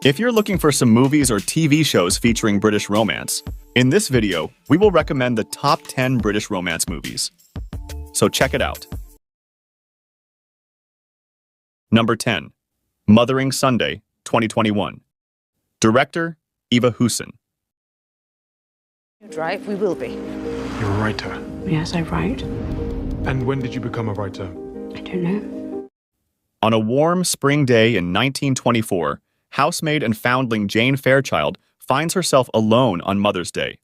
If you're looking for some movies or TV shows featuring British romance, in this video, we will recommend the top 10 British romance movies. So check it out. Number 10. Mothering Sunday, 2021. Director, Eva Hewson. Drive, we will be. You're a writer. Yes, I write. And when did you become a writer? I don't know. On a warm spring day in 1924, housemaid and foundling Jane Fairchild finds herself alone on Mother's Day.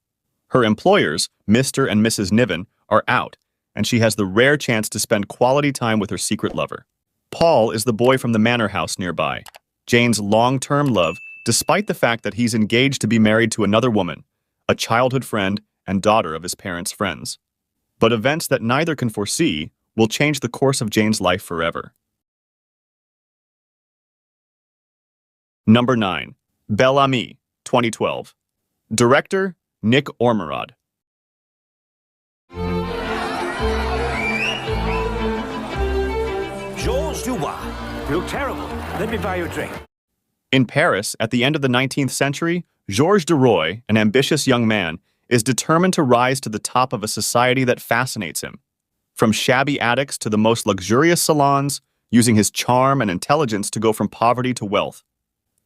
Her employers, Mr. and Mrs. Niven, are out, and she has the rare chance to spend quality time with her secret lover. Paul is the boy from the manor house nearby, Jane's long-term love, despite the fact that he's engaged to be married to another woman, a childhood friend and daughter of his parents' friends. But events that neither can foresee will change the course of Jane's life forever. Number 9. Bel Ami, 2012. Director, Nick Ormerod. Georges Dubois. You look terrible. Let me buy you a drink. In Paris, at the end of the 19th century, Georges Duroy, an ambitious young man, is determined to rise to the top of a society that fascinates him. From shabby attics to the most luxurious salons, using his charm and intelligence to go from poverty to wealth.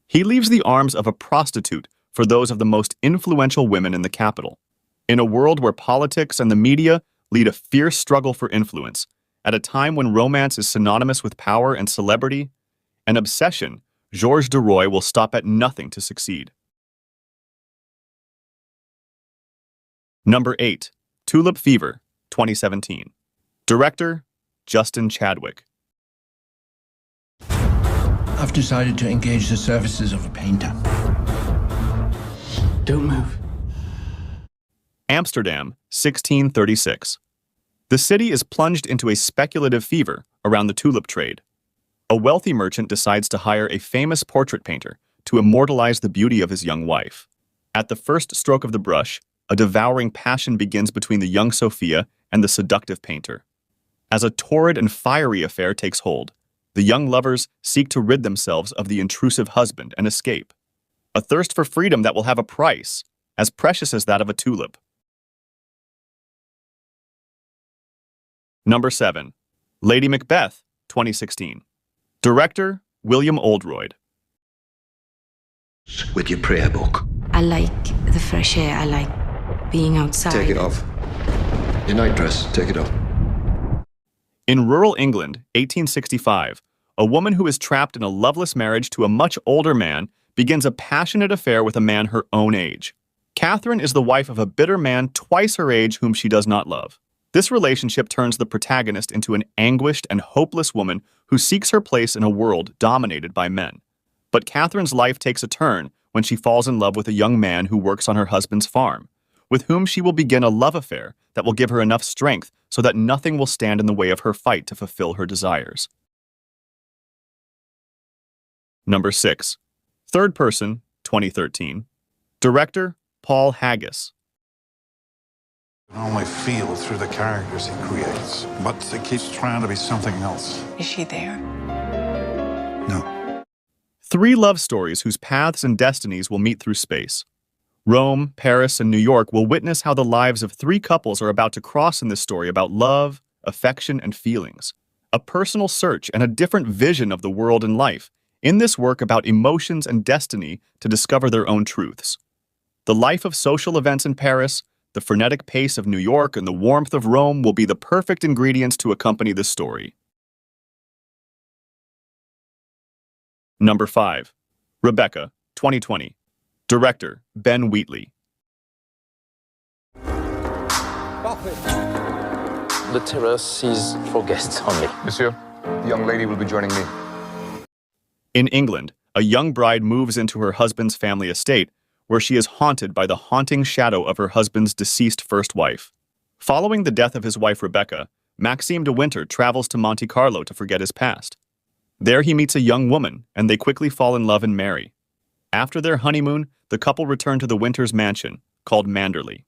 He leaves the arms of a prostitute for those of the most influential women in the capital. In a world where politics and the media lead a fierce struggle for influence, at a time when romance is synonymous with power and celebrity, an obsession, Georges Duroy will stop at nothing to succeed. Number 8. Tulip Fever, 2017. Director, Justin Chadwick. I've decided to engage the services of a painter. Don't move. Amsterdam, 1636. The city is plunged into a speculative fever around the tulip trade. A wealthy merchant decides to hire a famous portrait painter to immortalize the beauty of his young wife. At the first stroke of the brush, a devouring passion begins between the young Sophia and the seductive painter. As a torrid and fiery affair takes hold, the young lovers seek to rid themselves of the intrusive husband and escape. A thirst for freedom that will have a price, as precious as that of a tulip. Number 7. Lady Macbeth, 2016. Director, William Oldroyd. With your prayer book. I like the fresh air. I like being outside. Take it off. Your nightdress, take it off. In rural England, 1865, a woman who is trapped in a loveless marriage to a much older man begins a passionate affair with a man her own age. Catherine is the wife of a bitter man twice her age whom she does not love. This relationship turns the protagonist into an anguished and hopeless woman who seeks her place in a world dominated by men. But Catherine's life takes a turn when she falls in love with a young man who works on her husband's farm, with whom she will begin a love affair that will give her enough strength so that nothing will stand in the way of her fight to fulfill her desires. Number 6. Third Person, 2013. Director, Paul Haggis. You can only feel through the characters he creates, but it keeps trying to be something else. Is she there? No. 3 love stories whose paths and destinies will meet through space. Rome, Paris, and New York will witness how the lives of 3 couples are about to cross in this story about love, affection, and feelings. A personal search and a different vision of the world and life in this work about emotions and destiny to discover their own truths. The life of social events in Paris, the frenetic pace of New York, and the warmth of Rome will be the perfect ingredients to accompany this story. Number 5. Rebecca, 2020. Director, Ben Wheatley. The terrace is for guests only. Monsieur, the young lady will be joining me. In England, a young bride moves into her husband's family estate, where she is haunted by the haunting shadow of her husband's deceased first wife. Following the death of his wife Rebecca, Maxime de Winter travels to Monte Carlo to forget his past. There he meets a young woman, and they quickly fall in love and marry. After their honeymoon, the couple return to the Winters' mansion, called Manderley.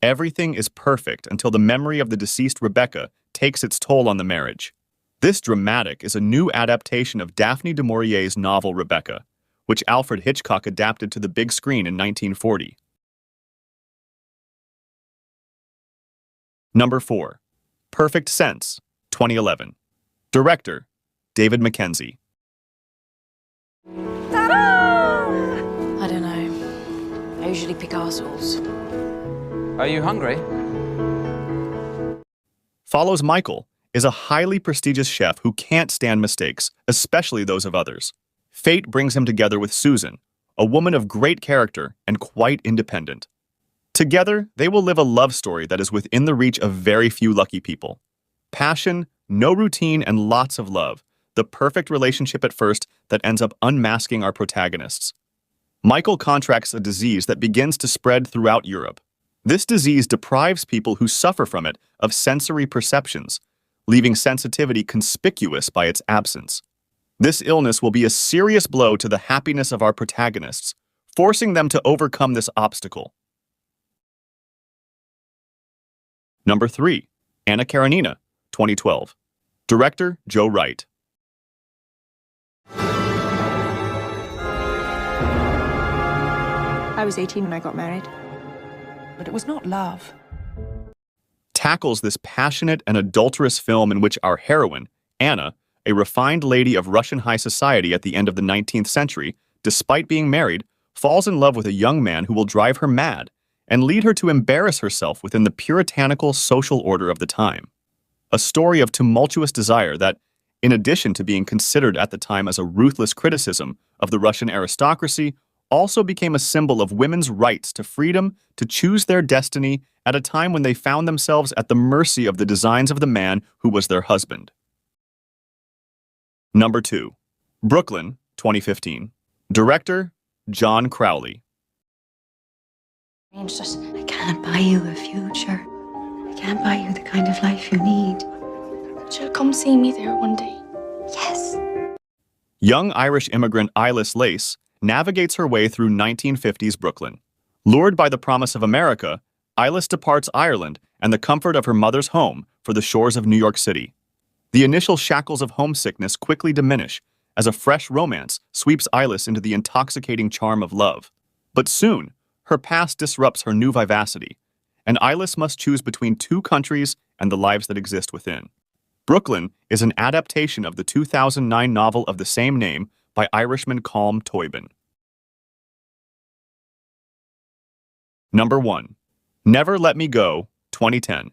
Everything is perfect until the memory of the deceased Rebecca takes its toll on the marriage. This dramatic is a new adaptation of Daphne du Maurier's novel Rebecca, which Alfred Hitchcock adapted to the big screen in 1940. Number 4. Perfect Sense, 2011. Director, David Mackenzie. I don't know. I usually pick assholes. Are you hungry? Follows Michael is a highly prestigious chef who can't stand mistakes, especially those of others. Fate brings him together with Susan, a woman of great character and quite independent. Together, they will live a love story that is within the reach of very few lucky people. Passion, no routine, and lots of love. The perfect relationship at first that ends up unmasking our protagonists. Michael contracts a disease that begins to spread throughout Europe. This disease deprives people who suffer from it of sensory perceptions, leaving sensitivity conspicuous by its absence. This illness will be a serious blow to the happiness of our protagonists, forcing them to overcome this obstacle. Number 3. Anna Karenina, 2012. Director, Joe Wright. I was 18 when I got married. But it was not love. Tackles this passionate and adulterous film in which our heroine, Anna, a refined lady of Russian high society at the end of the 19th century, despite being married, falls in love with a young man who will drive her mad and lead her to embarrass herself within the puritanical social order of the time. A story of tumultuous desire that, in addition to being considered at the time as a ruthless criticism of the Russian aristocracy, also became a symbol of women's rights to freedom to choose their destiny at a time when they found themselves at the mercy of the designs of the man who was their husband. Number 2. Brooklyn, 2015. Director, John Crowley. I can't buy you a future. I can't buy you the kind of life you need. She'll come see me there one day. Yes. Young Irish immigrant Eilis Lace navigates her way through 1950s Brooklyn. Lured by the promise of America, Eilis departs Ireland and the comfort of her mother's home for the shores of New York City. The initial shackles of homesickness quickly diminish as a fresh romance sweeps Eilis into the intoxicating charm of love. But soon, her past disrupts her new vivacity, and Eilis must choose between two countries and the lives that exist within. Brooklyn is an adaptation of the 2009 novel of the same name by Irishman Colm Toibin. Number 1. Never Let Me Go, 2010.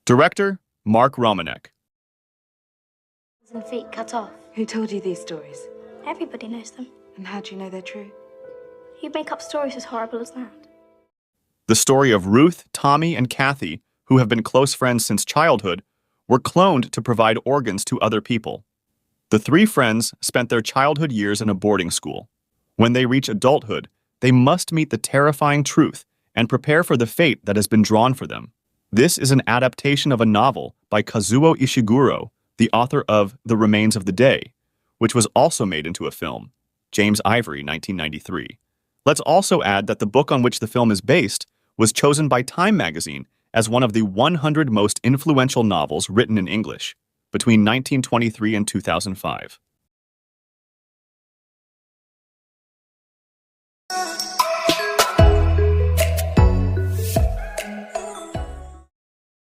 Director, Mark Romanek. And feet cut off. Who told you these stories? Everybody knows them. And how do you know they're true? You'd make up stories as horrible as that. The story of Ruth, Tommy, and Kathy, who have been close friends since childhood, were cloned to provide organs to other people. The three friends spent their childhood years in a boarding school. When they reach adulthood, they must meet the terrifying truth and prepare for the fate that has been drawn for them. This is an adaptation of a novel by Kazuo Ishiguro, the author of The Remains of the Day, which was also made into a film, James Ivory, 1993. Let's also add that the book on which the film is based was chosen by Time magazine as one of the 100 most influential novels written in English between 1923 and 2005.